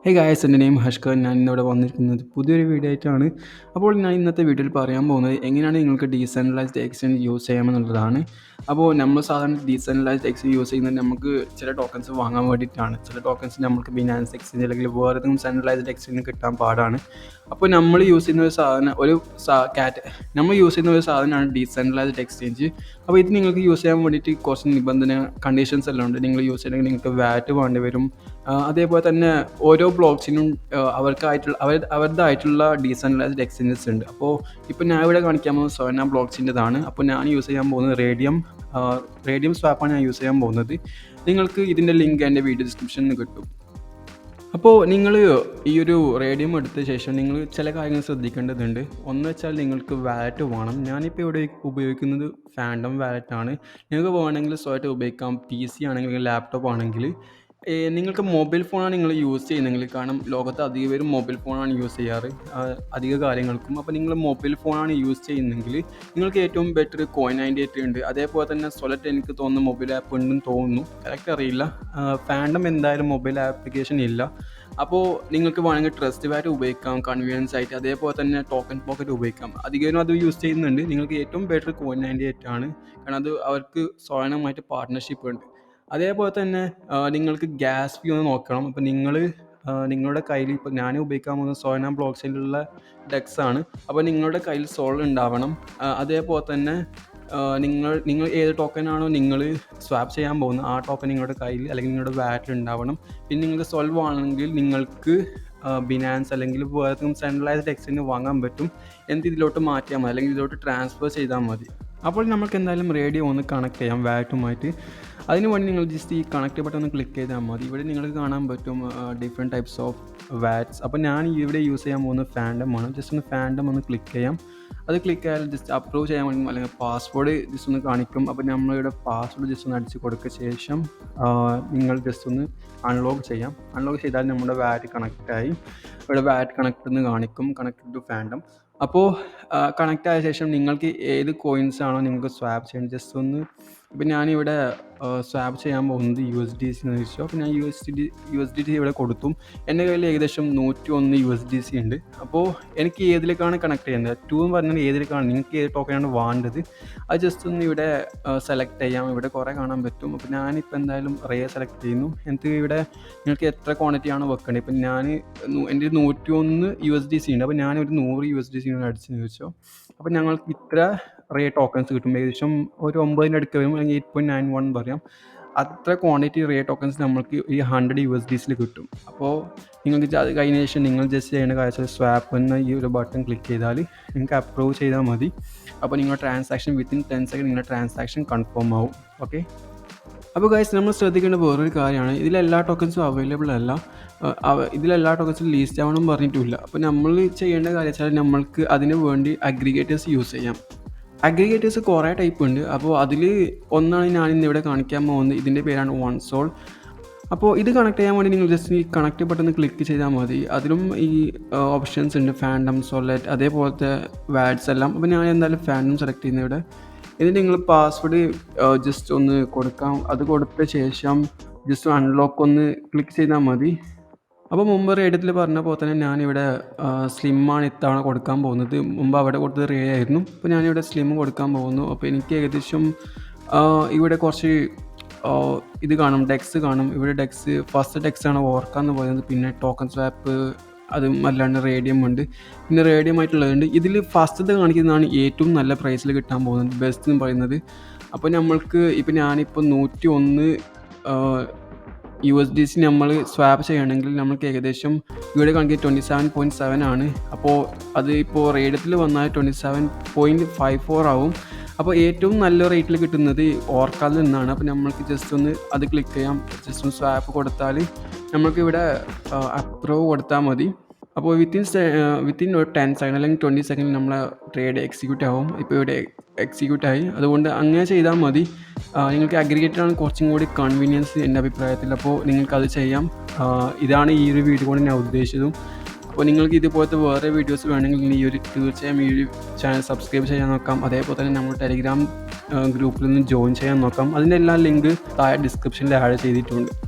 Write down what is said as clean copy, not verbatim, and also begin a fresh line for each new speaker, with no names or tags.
Hey guys, എൻ്റെ name ഹഷ്കർ. ഞാൻ ഇന്നിവിടെ വന്നിരിക്കുന്നത് പുതിയൊരു വീഡിയോ ആയിട്ടാണ്. അപ്പോൾ ഞാൻ ഇന്നത്തെ വീഡിയോയിൽ പറയാൻ പോകുന്നത് എങ്ങനെയാണ് നിങ്ങൾക്ക് ഡീസെൻട്രലൈസ്ഡ് എക്സ്ചേഞ്ച് യൂസ് ചെയ്യാമെന്നുള്ളതാണ്. അപ്പോൾ നമ്മൾ സാധാരണ ഡീസെൻട്രലൈസ്ഡ് എക്സ്ചേഞ്ച് യൂസ് ചെയ്യുന്നത് നമുക്ക് ചില ടോക്കൺസ് വാങ്ങാൻ വേണ്ടിയിട്ടാണ്. ചില ടോക്കൺസ് നമുക്ക് ബിനാൻസ് എക്സ്ചേഞ്ച് അല്ലെങ്കിൽ വേറെ ഏതെങ്കിലും സെൻട്രലൈസ്ഡ് എക്സ്ചേഞ്ച് കിട്ടാൻ പാടാണ്. അപ്പോൾ നമ്മൾ യൂസ് ചെയ്യുന്ന ഒരു സാധനം നമ്മൾ യൂസ് ചെയ്യുന്ന ഒരു സാധനമാണ് ഡീസെൻട്രലൈസ്ഡ് എക്സ്ചേഞ്ച്. അപ്പോൾ ഇത് നിങ്ങൾക്ക് യൂസ് ചെയ്യാൻ വേണ്ടിയിട്ട് കുറച്ച് നിബന്ധന കണ്ടീഷൻസ് എല്ലാം ഉണ്ട്. നിങ്ങൾ യൂസ് ചെയ്യണമെങ്കിൽ നിങ്ങൾക്ക് വാറ്റ് വേണ്ടി വരും. അതേപോലെ തന്നെ ഓരോ ബ്ലോക്സിനും അവരുടേതായിട്ടുള്ള ഡീസെൻട്രലൈസ്ഡ് എക്സ്ചേഞ്ചസ് ഉണ്ട്. അപ്പോൾ ഇപ്പോൾ ഞാൻ ഇവിടെ കാണിക്കാൻ പോകുന്നത് സോന ബ്ലോക്സിൻ്റെതാണ്. അപ്പോൾ ഞാൻ യൂസ് ചെയ്യാൻ പോകുന്നത് റേഡിയം സ്വാപ്പാണ് ഞാൻ യൂസ് ചെയ്യാൻ പോകുന്നത്. നിങ്ങൾക്ക് ഇതിൻ്റെ ലിങ്ക് എൻ്റെ വീഡിയോ ഡിസ്ക്രിപ്ഷനിൽ കിട്ടും. അപ്പോൾ നിങ്ങൾ ഈ ഒരു റേഡിയം എടുത്ത ശേഷം നിങ്ങൾ ചില കാര്യങ്ങൾ ശ്രദ്ധിക്കേണ്ടതുണ്ട്. ഒന്ന് വെച്ചാൽ നിങ്ങൾക്ക് വാലറ്റ് വേണം. ഞാനിപ്പോൾ ഇവിടെ ഉപയോഗിക്കുന്നത് ഫാൻഡം വാലറ്റാണ്. നിങ്ങൾക്ക് വേണമെങ്കിൽ സ്വയമായിട്ട് ഉപയോഗിക്കാം. PC ആണെങ്കിൽ ലാപ്ടോപ്പ് ആണെങ്കിൽ നിങ്ങൾക്ക് മൊബൈൽ ഫോണാണ് നിങ്ങൾ യൂസ് ചെയ്യുന്നതെങ്കിൽ, കാരണം ലോകത്ത് അധികം പേരും മൊബൈൽ ഫോണാണ് യൂസ് ചെയ്യാറ് അധിക കാര്യങ്ങൾക്കും. അപ്പോൾ നിങ്ങൾ മൊബൈൽ ഫോണാണ് യൂസ് ചെയ്യുന്നതെങ്കിൽ നിങ്ങൾക്ക് ഏറ്റവും ബെറ്റർ കോയിൻ98 ഉണ്ട്. അതേപോലെ തന്നെ സൊലറ്റ് എനിക്ക് തോന്നുന്നു മൊബൈൽ ആപ്പ് ഉണ്ടെന്ന് തോന്നുന്നു, കറക്റ്റ് അറിയില്ല. ഫാൻഡം എന്തായാലും മൊബൈൽ ആപ്ലിക്കേഷൻ ഇല്ല. അപ്പോൾ നിങ്ങൾക്ക് വേണമെങ്കിൽ ട്രസ്റ്റ് വാറ്റ് ഉപയോഗിക്കാം കൺവീനിയൻസ് ആയിട്ട്. അതേപോലെ തന്നെ ടോക്കൺ പോക്കറ്റ് ഉപയോഗിക്കാം. അധികം അത് യൂസ് ചെയ്യുന്നുണ്ട്. നിങ്ങൾക്ക് ഏറ്റവും ബെറ്റർ കോയിൻ98 ആണ്, കാരണം അത് അവർക്ക് സോളനമായിട്ട് പാർട്ട്ണർഷിപ്പ് ഉണ്ട്. അതേപോലെ തന്നെ നിങ്ങൾക്ക് ഗ്യാസ് ഫീ ഒന്ന് നോക്കണം. അപ്പോൾ നിങ്ങളുടെ കയ്യിൽ ഇപ്പോൾ ഞാൻ ഉപയോഗിക്കാൻ പോകുന്ന സോന ബ്ലോക്ക്ചെയിനിലുള്ള ഡെക്സ് ആണ്. അപ്പോൾ നിങ്ങളുടെ കയ്യിൽ സോൾ ഉണ്ടാവണം. അതേപോലെ തന്നെ നിങ്ങൾ ഏത് ടോക്കനാണോ നിങ്ങൾ സ്വാപ്പ് ചെയ്യാൻ പോകുന്നത് ആ ടോക്കൺ നിങ്ങളുടെ കയ്യിൽ അല്ലെങ്കിൽ നിങ്ങളുടെ വാറ്റിൽ ഉണ്ടാവണം. പിന്നെ നിങ്ങൾക്ക് സോൾവ് ആണെങ്കിൽ നിങ്ങൾക്ക് ബിനാൻസ് അല്ലെങ്കിൽ വേറെ സെൻട്രലൈസ്ഡ് എക്സ്ചേഞ്ച് വാങ്ങാൻ പറ്റും. എന്നിട്ട് ഇതിലോട്ട് മാറ്റിയാൽ മതി അല്ലെങ്കിൽ ഇതിലോട്ട് ട്രാൻസ്ഫർ ചെയ്താൽ മതി. അപ്പോൾ നമുക്ക് എന്തായാലും റേഡിയോ ഒന്ന് കണക്ട് ചെയ്യാം വാറ്റുമായിട്ട്. അതിന് വേണ്ടി നിങ്ങൾ ജസ്റ്റ് ഈ കണക്ട് ബട്ടൺ ഒന്ന് ക്ലിക്ക് ചെയ്താൽ മതി. ഇവിടെ നിങ്ങൾക്ക് കാണാൻ പറ്റും ഡിഫറെൻറ്റ് ടൈപ്സ് ഓഫ് വാറ്റ്സ്. അപ്പോൾ ഞാൻ ഇവിടെ യൂസ് ചെയ്യാൻ പോകുന്നത് ഫാൻഡം ആണ്. ജസ്റ്റ് ഒന്ന് ഫാൻഡം ഒന്ന് ക്ലിക്ക് ചെയ്യാം. അത് ക്ലിക്ക് ആയാൽ ജസ്റ്റ് അപ്രൂവ് ചെയ്യാൻ വേണ്ടി അല്ലെങ്കിൽ പാസ്വേഡ് ജസ്റ്റ് ഒന്ന് കാണിക്കും. അപ്പോൾ നമ്മളിവിടെ പാസ്വേഡ് ജസ്റ്റ് ഒന്ന് അടിച്ച് കൊടുക്കുക ശേഷം നിങ്ങൾ ജസ്റ്റ് ഒന്ന് അൺലോക്ക് ചെയ്യാം. അൺലോക്ക് ചെയ്താൽ നമ്മുടെ വാറ്റ് കണക്റ്റായി. ഇവിടെ വാറ്റ് കണക്ട് എന്ന് കാണിക്കും, കണക്റ്റഡ് ടു ഫാൻഡം. അപ്പോൾ കണക്റ്റ് ആയ ശേഷം നിങ്ങൾക്ക് ഏത് കോയിൻസ് ആണോ നിങ്ങൾക്ക് സ്വാപ്പ് ചെയ്യേണ്ടത് ജസ്റ്റ് ഒന്ന്. ഇപ്പോൾ ഞാനിവിടെ സ്വാപ്പ് ചെയ്യാൻ പോകുന്നത് USDC എന്ന് ചോദിച്ചു. അപ്പോൾ ഞാൻ USDT ഇവിടെ കൊടുത്തു. എൻ്റെ കയ്യിൽ ഏകദേശം 101 USDC ഉണ്ട്. അപ്പോൾ എനിക്ക് ഏതിലേക്കാണ് കണക്ട് ചെയ്യുന്നത് 2 എന്ന് പറഞ്ഞാൽ ഏതിലേക്കാണ് നിങ്ങൾക്ക് ഏത് ടോക്കനാണ് വേണ്ടത് അത് ജസ്റ്റ് ഒന്ന് ഇവിടെ സെലക്ട് ചെയ്യാം. ഇവിടെ കുറേ കാണാൻ പറ്റും. അപ്പോൾ ഞാനിപ്പോൾ എന്തായാലും സെലക്ട് ചെയ്യുന്നു. എന്നിട്ട് ഇവിടെ നിങ്ങൾക്ക് എത്ര ക്വാണ്ടിറ്റിയാണ് വെക്കേണ്ടത്. ഇപ്പം എൻ്റെ 101 USDC ഉണ്ട്. അപ്പോൾ ഞാനൊരു 100 USDC അടിച്ചെന്ന് ചോദിച്ചോ. അപ്പോൾ ഞങ്ങൾക്ക് ഇത്ര ടോക്കൺസ് കിട്ടും. ഏകദേശം ഒരു 9 അടുത്ത് വരും, അല്ലെങ്കിൽ 8.91 പറയാം. അത്ര ക്വാണ്ടിറ്റി ടോക്കൺസ് നമ്മൾക്ക് ഈ 100 USDCയിൽ കിട്ടും. അപ്പോൾ നിങ്ങൾക്ക് അത് കഴിഞ്ഞ ശേഷം നിങ്ങൾ ജസ്റ്റ് ചെയ്യേണ്ട കാര്യം സ്വാപ്പ് എന്ന ഈ ഒരു ബട്ടൺ ക്ലിക്ക് ചെയ്താൽ നിങ്ങൾക്ക് അപ്രൂവ് ചെയ്താൽ മതി. അപ്പോൾ നിങ്ങളുടെ ട്രാൻസാക്ഷൻ വിത്തിൻ 10 സെക്കൻഡ് നിങ്ങളുടെ ട്രാൻസാക്ഷൻ കൺഫേം ആവും. ഓക്കെ. അപ്പോൾ ഗൈസ്, നമ്മൾ ശ്രദ്ധിക്കേണ്ട വേറൊരു കാര്യമാണ്, ഇതിലെല്ലാ ടോക്കൺസും അവൈലബിൾ അല്ല. ഇതിലെല്ലാ ടോക്കൺസും ലീസ്റ്റ് ആവണം പറഞ്ഞിട്ടില്ല. അപ്പോൾ നമ്മൾ ചെയ്യേണ്ട കാര്യം വെച്ചാൽ നമ്മൾക്ക് അതിന് വേണ്ടി അഗ്രിഗേറ്റേഴ്സ് യൂസ് ചെയ്യാം. അഗ്രിഗേറ്റേഴ്സ് കുറേ ടൈപ്പ് ഉണ്ട്. അപ്പോൾ അതിൽ ഒന്നാണ് ഞാൻ ഇന്നിവിടെ കാണിക്കാൻ പോകുന്നത്. ഇതിൻ്റെ പേരാണ് OneSol. അപ്പോൾ ഇത് കണക്ട് ചെയ്യാൻ വേണ്ടി നിങ്ങൾ ജസ്റ്റ് ഈ കണക്ട് ബട്ടൺ ക്ലിക്ക് ചെയ്താൽ മതി. അതിലും ഈ ഓപ്ഷൻസ് ഉണ്ട്, ഫാൻഡം, സൊലറ്റ്, അതേപോലത്തെ വാറ്റ്സ് എല്ലാം. അപ്പോൾ ഞാൻ എന്തായാലും ഫാൻഡം സെലക്ട് ചെയ്യുന്നത് ഇവിടെ. ഇതിന് നിങ്ങൾ പാസ്വേഡ് ജസ്റ്റ് ഒന്ന് കൊടുക്കാം. അത് കൊടുത്ത ശേഷം ജസ്റ്റ് അൺലോക്ക് ഒന്ന് ക്ലിക്ക് ചെയ്താൽ മതി. അപ്പോൾ മുമ്പ് റേഡിയത്തിൽ പറഞ്ഞ പോലെ തന്നെ ഞാനിവിടെ സ്ലിമ്മാണ് ഇത്തവണ കൊടുക്കാൻ പോകുന്നത്. മുമ്പ് അവിടെ കൊടുത്തത് റേ ആയിരുന്നു. അപ്പോൾ ഞാനിവിടെ സ്ലിം കൊടുക്കാൻ പോകുന്നു. അപ്പോൾ എനിക്ക് ഏകദേശം ഇവിടെ കുറച്ച് ഇത് കാണും, ഡെക്സ് കാണും. ഇവിടെ ഫസ്റ്റ് ഡെക്സാണ് ഓർക്കാന്ന് പറയുന്നത്. പിന്നെ ടോക്കൺ സ്വാപ്പ്, അതും അല്ലാണ്ട് റേഡിയം ഉണ്ട്. പിന്നെ റേഡിയം ആയിട്ടുള്ളതുണ്ട്. ഇതിൽ ഫസ്റ്റത്തെ കാണിക്കുന്നതാണ് ഏറ്റവും നല്ല പ്രൈസിൽ കിട്ടാൻ പോകുന്നത്, ബെസ്റ്റ് എന്ന് പറയുന്നത്. അപ്പോൾ നമ്മൾക്ക് ഞാനിപ്പോൾ 101 USDC നമ്മൾ സ്വാപ്പ് ചെയ്യണമെങ്കിൽ നമ്മൾക്ക് ഏകദേശം ഇവിടെ കാണിക്കുന്നത് 27.7 ആണ്. അപ്പോൾ അത് ഇപ്പോൾ റേഡിയത്തിൽ വന്നാൽ 27.54 ആവും. അപ്പോൾ ഏറ്റവും നല്ല റേറ്റിൽ കിട്ടുന്നത് ഓർക്കാൽ നിന്നാണ്. അപ്പോൾ നമ്മൾക്ക് ജസ്റ്റ് ഒന്ന് അത് ക്ലിക്ക് ചെയ്യാം. ജസ്റ്റ് ഒന്ന് സ്വാപ്പ് കൊടുത്താൽ നമ്മൾക്ക് ഇവിടെ അപ്രൂവ് കൊടുത്താൽ മതി. അപ്പോൾ വിത്തിൻ 10 സെക്കൻഡ് അല്ലെങ്കിൽ 20 സെക്കൻഡ് നമ്മളെ ട്രേഡ് എക്സിക്യൂട്ട് ആവും. ഇപ്പോൾ ഇവിടെ എക്സിക്യൂട്ട് ആയി. അതുകൊണ്ട് അങ്ങനെ ചെയ്താൽ മതി. നിങ്ങൾക്ക് അഗ്രിഗേറ്ററാണ് കുറച്ചും കൂടി കൺവീനിയൻസ് എൻ്റെ അഭിപ്രായത്തിൽ. അപ്പോൾ നിങ്ങൾക്കത് ചെയ്യാം. ഇതാണ് ഈ ഒരു വീഡിയോ കൊണ്ട് ഞാൻ ഉദ്ദേശിച്ചതും. അപ്പോൾ നിങ്ങൾക്ക് ഇതുപോലത്തെ വേറെ വീഡിയോസ് വേണമെങ്കിൽ തീർച്ചയായും ഈ ഒരു ചാനൽ സബ്സ്ക്രൈബ് ചെയ്യാൻ നോക്കാം. അതേപോലെ തന്നെ നമ്മൾ ടെലിഗ്രാം ഗ്രൂപ്പിൽ നിന്ന് ജോയിൻ ചെയ്യാൻ നോക്കാം. അതിൻ്റെ എല്ലാ ലിങ്ക് താഴെ ഡിസ്ക്രിപ്ഷനിൽ ആഡ് ചെയ്തിട്ടുണ്ട്.